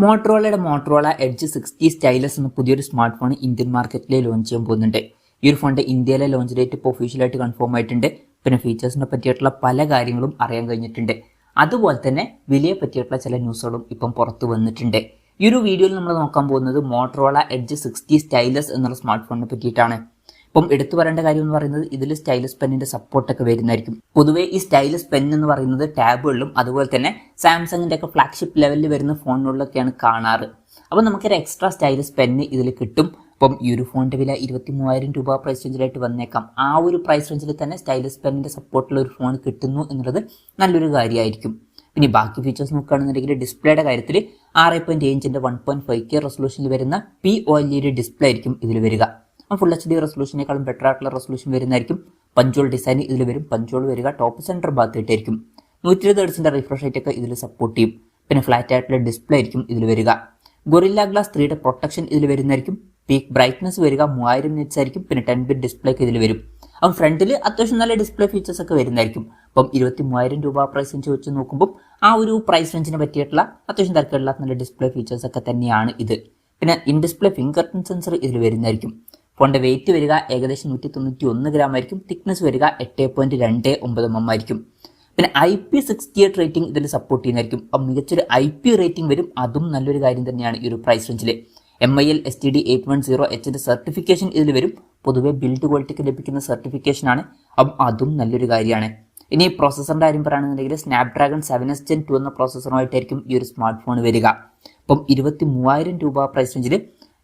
Motorola edge 60 stylus എന്ന പുതിയൊരു smart phone Indian മാർക്കറ്റിൽ ലോഞ്ച് ചെയ്യാൻ പോകുന്നുണ്ട്. ഈ ഒരു ഫോണിന്റെ ഇന്ത്യയിലെ ലോഞ്ച് ഡേറ്റ് ഇപ്പോൾ ഒഫീഷ്യലായിട്ട് കൺഫേം ആയിട്ടുണ്ട്. പിന്നെ ഫീച്ചേഴ്സിനെ പറ്റിയിട്ടുള്ള പല കാര്യങ്ങളും അറിയാൻ കഴിഞ്ഞിട്ടുണ്ട്. അതുപോലെ തന്നെ വിലയെ പറ്റിയിട്ടുള്ള ചില ന്യൂസുകളും ഇപ്പം പുറത്തു വന്നിട്ടുണ്ട്. ഈ ഒരു വീഡിയോയിൽ നമ്മൾ നോക്കാൻ പോകുന്നത് മോട്ടറോള എഡ്ജ് 60 സ്റ്റൈലസ് എന്നുള്ള സ്മാർട്ട് ഫോണിനെ പറ്റിയിട്ടാണ്. ഇപ്പം എടുത്തു പറയേണ്ട കാര്യം എന്ന് പറയുന്നത് ഇതിൽ സ്റ്റൈലസ് പെന്നിന്റെ സപ്പോർട്ടൊക്കെ വരുന്നതായിരിക്കും. പൊതുവേ ഈ സ്റ്റൈലസ് പെൻ എന്ന് പറയുന്നത് ടാബുകളിലും അതുപോലെ തന്നെ സാംസങ്ങിന്റെ ഒക്കെ ഫ്ലാഗ്ഷിപ്പ് ലെവലിൽ വരുന്ന ഫോണുകളിലൊക്കെയാണ് കാണാറ്. അപ്പോൾ നമുക്കൊരു എക്സ്ട്രാ സ്റ്റൈലസ് പെന്ന് ഇതിൽ കിട്ടും. അപ്പം ഈ ഒരു ഫോണിന്റെ വില 23,000 രൂപ പ്രൈസ് റേഞ്ചിലായിട്ട് വന്നേക്കാം. ആ ഒരു പ്രൈസ് റേഞ്ചിൽ തന്നെ സ്റ്റൈലസ് പെന്നിന്റെ സപ്പോർട്ടുള്ള ഒരു ഫോൺ കിട്ടുന്നു എന്നുള്ളത് നല്ലൊരു കാര്യമായിരിക്കും. ഇനി ബാക്കി ഫീച്ചേഴ്സ് നോക്കുകയാണെന്നുണ്ടെങ്കിൽ ഡിസ്പ്ലേയുടെ കാര്യത്തിൽ 6.7 ഇഞ്ചിന്റെ 1.5K റെസൊല്യൂഷനിൽ വരുന്ന POLED ഡിസ്പ്ലേ ആയിരിക്കും ഇതിൽ വരിക. ഫുൾ HD റെസൊല്യൂഷനേക്കാളും ബെറ്റർ ആയിട്ടുള്ള റെസൊല്യൂഷൻ വരുന്നതായിരിക്കും. പഞ്ചോൾ ഡിസൈൻ ഇതിൽ വരും. പഞ്ചോൾ വരിക ടോപ്പ് സെന്റർ ഭാഗത്തായിട്ടായിരിക്കും. 120 Hz റിഫ്രഷ് റേറ്റ് ഒക്കെ ഇതിൽ സപ്പോർട്ട് ചെയ്യും. പിന്നെ ഫ്ലാറ്റ് ആയിട്ടുള്ള ഡിസ്പ്ലേ ആയിരിക്കും ഇതിൽ വരിക. ഗൊറില്ല ഗ്ലാസ് 3D പ്രൊട്ടക്ഷൻ ഇതിൽ വരുന്നതായിരിക്കും. പീക്ക് ബ്രൈറ്റ്നസ് വരിക 3000 nits ആയിരിക്കും. പിന്നെ 10-bit ഡിസ്പ്ലേ ഒക്കെ ഇതിൽ വരും. അപ്പം ഫ്രണ്ടിൽ അത്യാവശ്യം നല്ല ഡിസ്പ്ലേ ഫീച്ചേഴ്സ് ഒക്കെ വരുന്നതായിരിക്കും. അപ്പം 23,000 രൂപ പ്രൈസ് റേഞ്ച് വെച്ച് നോക്കുമ്പോൾ ആ ഒരു പ്രൈസ് റേഞ്ചിനെ പറ്റിയിട്ടുള്ള അത്യാവശ്യം തിരക്കുള്ള നല്ല ഡിസ്പ്ലേ ഫീച്ചേഴ്സ് ഒക്കെ തന്നെയാണ് ഇത്. പിന്നെ in display finger print sensor ഇതിൽ വരുന്നതായിരിക്കും. ഫോണിന്റെ വെയിറ്റ് വരിക ഏകദേശം 191 ഗ്രാം ആയിരിക്കും. തിക്നെസ് വരിക 8.29 mm ആയിരിക്കും. പിന്നെ IP68 റേറ്റിംഗ് ഇതിൽ സപ്പോർട്ട് ചെയ്യുന്നതായിരിക്കും. അപ്പം മികച്ചൊരു IP റേറ്റിംഗ് വരും. അതും നല്ലൊരു കാര്യം തന്നെയാണ് ഈ ഒരു പ്രൈസ് റേഞ്ചിൽ. MIL STD 810H സർട്ടിഫിക്കേഷൻ ഇതിൽ വരും. പൊതുവെ ബിൽഡ് ക്വാളിറ്റിക്ക് ലഭിക്കുന്ന സർട്ടിഫിക്കേഷൻ ആണ്. അപ്പം അതും നല്ലൊരു കാര്യമാണ്. ഇനി പ്രോസസറിന്റെ കാര്യം പറയുകയാണെന്നുണ്ടെങ്കിൽ സ്നാപ്ഡ്രാഗൺ 7S Gen 2 എന്ന പ്രോസസറുമായിട്ടായിരിക്കും ഈ ഒരു സ്മാർട്ട് ഫോൺ വരിക. അപ്പം 23,000 രൂപ പ്രൈസ് റേഞ്ചിൽ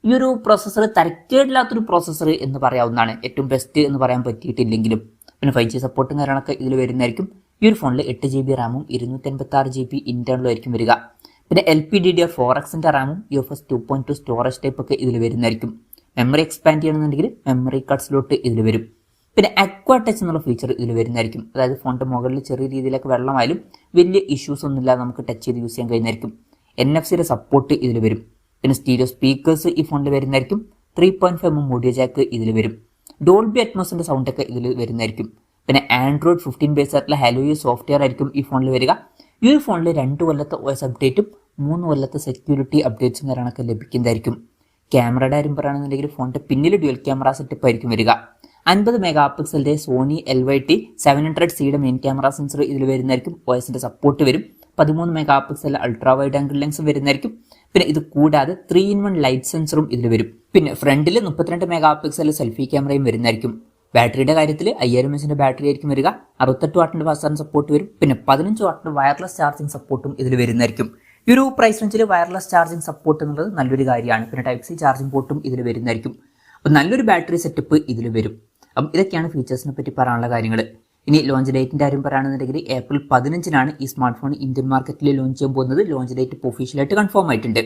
ഈ ഒരു പ്രോസസ്സർ തരക്കേടില്ലാത്തൊരു പ്രോസസ്സർ എന്ന് പറയാവുന്നതാണ്. ഏറ്റവും ബെസ്റ്റ് എന്ന് പറയാൻ പറ്റിയിട്ടില്ലെങ്കിലും. പിന്നെ 5G സപ്പോർട്ടും കാര്യങ്ങളൊക്കെ ഇതിൽ വരുന്നതായിരിക്കും. ഈ ഒരു ഫോണിൽ 8GB റാമും 256GB ഇന്റേണലും ആയിരിക്കും വരിക. പിന്നെ LPDDR4Xന്റെ റാമും UFS 2.2 സ്റ്റോറേജ് ടൈപ്പ് ഒക്കെ ഇതിൽ വരുന്നതായിരിക്കും. മെമ്മറി എക്സ്പാൻഡ് ചെയ്യണമെന്നുണ്ടെങ്കിൽ മെമ്മറി കാർഡ് സ്ലോട്ട് ഇതിൽ വരും. പിന്നെ അക്വാ ടച്ച് എന്നുള്ള ഫീച്ചർ ഇതിൽ വരുന്നതായിരിക്കും. അതായത് ഫോണിന്റെ മുകളിൽ ചെറിയ രീതിയിലൊക്കെ വെള്ളമായാലും വലിയ ഇഷ്യൂസ് ഒന്നുമില്ലാതെ നമുക്ക് ടച്ച് ചെയ്ത് യൂസ് ചെയ്യാൻ കഴിയുന്നതായിരിക്കും. NFC സപ്പോർട്ട് ഇതിൽ വരും. പിന്നെ സ്റ്റീരിയോ സ്പീക്കേഴ്സ് ഈ ഫോണിൽ വരുന്നതായിരിക്കും. 3.5mm ഓഡിയോ ജാക്ക് ഇതിൽ വരും. ഡോൾബി അറ്റ്മോസിന്റെ സൗണ്ട് ഒക്കെ ഇതിൽ വരുന്നതായിരിക്കും. പിന്നെ Android 15 ബേസ് ആയിട്ടുള്ള HaloYOS സോഫ്റ്റ്വെയർ ആയിരിക്കും ഈ ഫോണിൽ വരിക. ഈ ഒരു ഫോണിൽ 2 കൊല്ലത്തെ OS അപ്ഡേറ്റും 3 കൊല്ലത്തെ സെക്യൂരിറ്റി അപ്ഡേറ്റ്സും കാര്യങ്ങളൊക്കെ ലഭിക്കുന്നതായിരിക്കും. ക്യാമറയുടെ കാര്യം പറയുകയാണെന്നുണ്ടെങ്കിൽ ഫോണിന്റെ പിന്നിൽ ഡ്യുവൽ ക്യാമറ സെറ്റപ്പ് ആയിരിക്കും വരിക. 50 മെഗാപിക്സലിന്റെ സോണി LYT 700Cയുടെ മെയിൻ ക്യാമറ സെൻസർ ഇതിൽ വരുന്നതായിരിക്കും. OSന്റെ സപ്പോർട്ട് വരും. 13 megapixel ultra wide angle lens വരുന്നതായിരിക്കും. പിന്നെ ഇത് കൂടാതെ 3-in-1 ലൈറ്റ് സെൻസറും ഇതിൽ വരും. പിന്നെ ഫ്രണ്ടിൽ 32 മെഗാപിക്സൽ സെൽഫി ക്യാമറയും വരുന്നതായിരിക്കും. ബാറ്ററിയുടെ കാര്യത്തിൽ 5000 mAh ബാറ്ററി ആയിരിക്കും വരിക. 68 വാട്ടിന്റെ ഫാസ്റ്റ് ചാർജിംഗ് സപ്പോർട്ട് വരും. പിന്നെ 15 വാട്ടിന്റെ വയർലെസ് ചാർജിംഗ് സപ്പോർട്ടും ഇതിൽ വരുന്നതായിരിക്കും. ഈ ഒരു പ്രൈസ് റേഞ്ചിൽ വയർലെസ് ചാർജിംഗ് സപ്പോർട്ട് എന്നുള്ളത് നല്ലൊരു കാര്യമാണ്. പിന്നെ Type-C ചാർജിംഗ് പോർട്ടും ഇതിൽ വരുന്നതായിരിക്കും. അപ്പം നല്ലൊരു ബാറ്ററി സെറ്റപ്പ് ഇതിൽ വരും. അപ്പം ഇതൊക്കെയാണ് ഫീച്ചേഴ്സിനെ പറ്റി പറയാനുള്ള കാര്യങ്ങൾ. ഇനി ലോഞ്ച് ഡേറ്റിന്റെ കാര്യം പറയുകയാണെന്നുണ്ടെങ്കിൽ April 15 ഈ സ്മാർട്ട് ഫോൺ ഇന്ത്യൻ മാർക്കറ്റിൽ ലോഞ്ച് ചെയ്യാൻ പോകുന്നത്. ലോഞ്ച് ഡേറ്റ് ഇപ്പോൾ ഒഫീഷ്യലായിട്ട് കൺഫേം ആയിട്ടുണ്ട്.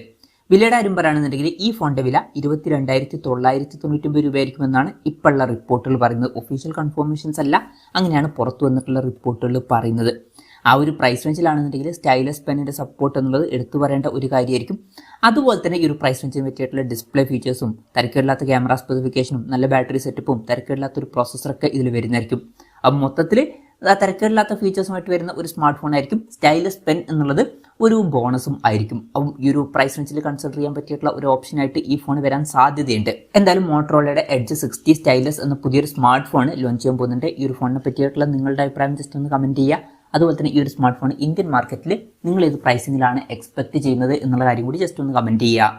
വിലയുടെ കാര്യം പറയുകയാണെന്നുണ്ടെങ്കിൽ ഈ ഫോണിന്റെ വില 22,999 രൂപയായിരിക്കുമെന്നാണ് ഇപ്പോഴുള്ള റിപ്പോർട്ടുകൾ പറയുന്നത്. ഒഫീഷ്യൽ കൺഫർമേഷൻസ് അല്ല, അങ്ങനെയാണ് പുറത്തു വന്നിട്ടുള്ള റിപ്പോർട്ടുകൾ പറയുന്നത്. ആ ഒരു പ്രൈസ് റേഞ്ചിലാണെന്നുണ്ടെങ്കിൽ സ്റ്റൈലസ് പെന്നിന്റെ സപ്പോർട്ട് എന്നുള്ളത് എടുത്തു പറയേണ്ട ഒരു കാര്യമായിരിക്കും. അതുപോലെ തന്നെ ഈ ഒരു പ്രൈസ് റേഞ്ചിന് പറ്റിയിട്ടുള്ള ഡിസ്പ്ലേ ഫീച്ചേഴ്സും തിരക്കേടില്ലാത്ത ക്യാമറ സ്പെസിഫിക്കേഷനും നല്ല ബാറ്ററി സെറ്റപ്പും തിരക്കേടില്ലാത്തൊരു പ്രോസസ്സറൊക്കെ ഇതിൽ വരുന്നതായിരിക്കും. അപ്പം മൊത്തത്തിൽ തിരക്കേടില്ലാത്ത ഫീച്ചേഴ്സുമായിട്ട് വരുന്ന ഒരു സ്മാർട്ട് ഫോൺ ആയിരിക്കും. സ്റ്റൈലസ് പെൻ എന്നുള്ളത് ഒരു ബോണസും ആയിരിക്കും. അപ്പം ഈ ഒരു പ്രൈസ് റേഞ്ചിൽ കൺസിഡർ ചെയ്യാൻ പറ്റിയിട്ടുള്ള ഒരു ഓപ്ഷനായിട്ട് ഈ ഫോൺ വരാൻ സാധ്യതയുണ്ട്. എന്തായാലും മോട്ടറോളയുടെ എഡ്ജ് 60 സ്റ്റൈലസ് എന്ന പുതിയൊരു സ്മാർട്ട് ഫോൺ ലോഞ്ച് ചെയ്യാൻ പോകുന്നുണ്ട്. ഈ ഒരു ഫോണിനെ പറ്റിയിട്ടുള്ള നിങ്ങളുടെ അഭിപ്രായം ജസ്റ്റ് ഒന്ന് കമന്റ് ചെയ്യുക. അതുപോലെ തന്നെ ഈ ഒരു സ്മാർട്ട് ഫോൺ ഇന്ത്യൻ മാർക്കറ്റിൽ നിങ്ങൾ ഏത് പ്രൈസിങ്ങിലാണ് എക്സ്പെക്ട് ചെയ്യുന്നത് എന്നുള്ള കാര്യം കൂടി ജസ്റ്റ് ഒന്ന് കമന്റ് ചെയ്യുക.